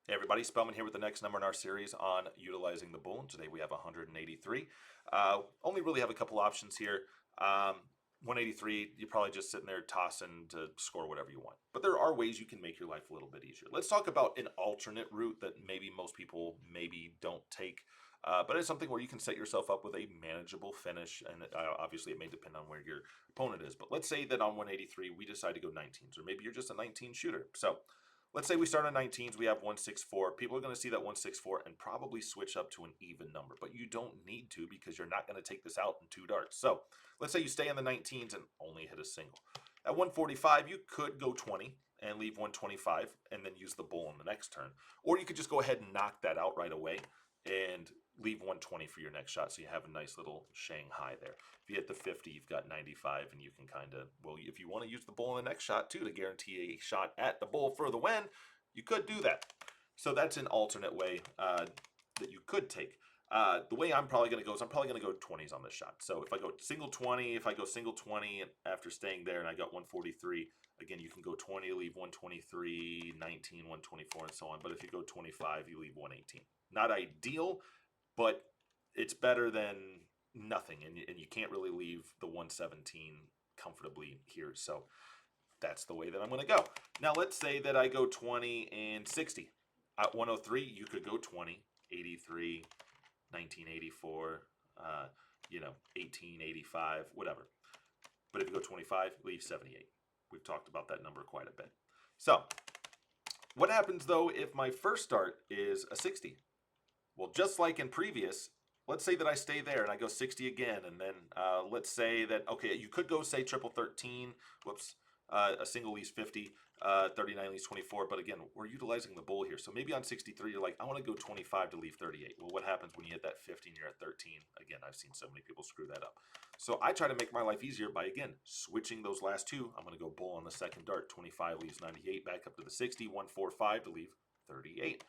Hey everybody, Spellman here with the next number in our series on utilizing the bull. And today we have 183. Only really have a couple options here. 183, you're probably just sitting there tossing to score whatever you want. But there are ways you can make your life a little bit easier. Let's talk about an alternate route that maybe most people maybe don't take. But it's something where you can set yourself up with a manageable finish. And obviously it may depend on where your opponent is. But let's say that on 183, we decide to go 19s. Or maybe you're just a 19 shooter. So let's say we start on 19s, we have 164. People are going to see that 164 and probably switch up to an even number, but you don't need to because you're not going to take this out in two darts. So let's say you stay on the 19s and only hit a single. At 145, you could go 20 and leave 125 and then use the bull in the next turn. Or you could just go ahead and knock that out right away and leave 120 for your next shot, so you have a nice little Shanghai there. If you hit the 50, you've got 95, and you can kind of, well, if you want to use the bull in the next shot too to guarantee a shot at the bull for the win, you could do that. So that's an alternate way that you could take. The way I'm probably going to go is I'm probably going to go 20s on this shot. So if I go single 20, if I go single 20 after staying there and I got 143, again, you can go 20, leave 123, 19, 124, and so on. But if you go 25, you leave 118. Not ideal, but it's better than nothing, and you can't really leave the 117 comfortably here. So that's the way that I'm going to go. Now let's say that I go 20 and 60. At 103, you could go 20, 83, 1984, 1885, whatever. But if you go 25, leave 78. We've talked about that number quite a bit. So what happens though if my first start is a 60? Well, just like in previous, let's say that I stay there and I go 60 again, and then let's say that, okay, you could go say triple 13, whoops, a single leaves 50, 39 leaves 24, but again, we're utilizing the bull here. So maybe on 63, you're like, I want to go 25 to leave 38. Well, what happens when you hit that 50 and you're at 13? Again, I've seen so many people screw that up. So I try to make my life easier by, again, switching those last two. I'm going to go bull on the second dart. 25 leaves 98, back up to the 60, 145 to leave 38.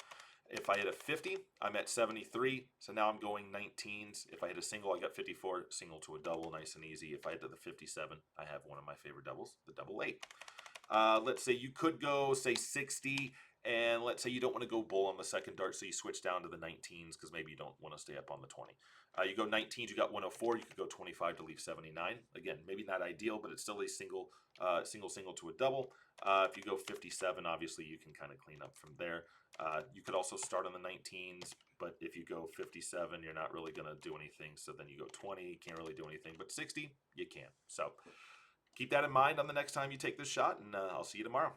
If I hit a 50, I'm at 73, so now I'm going 19s. If I hit a single, I got 54, single to a double, nice and easy. If I hit to the 57, I have one of my favorite doubles, the double 8. Let's say you could go, say, 60, and let's say you don't want to go bull on the second dart, so you switch down to the 19s because maybe you don't want to stay up on the 20. You go 19s, you got 104, you could go 25 to leave 79. Again, maybe not ideal, but it's still a single to a double. If you go 57, obviously you can kind of clean up from there. You could also start on the 19s, but if you go 57, you're not really going to do anything. So then you go 20, can't really do anything, but 60, you can. So keep that in mind on the next time you take this shot, and I'll see you tomorrow.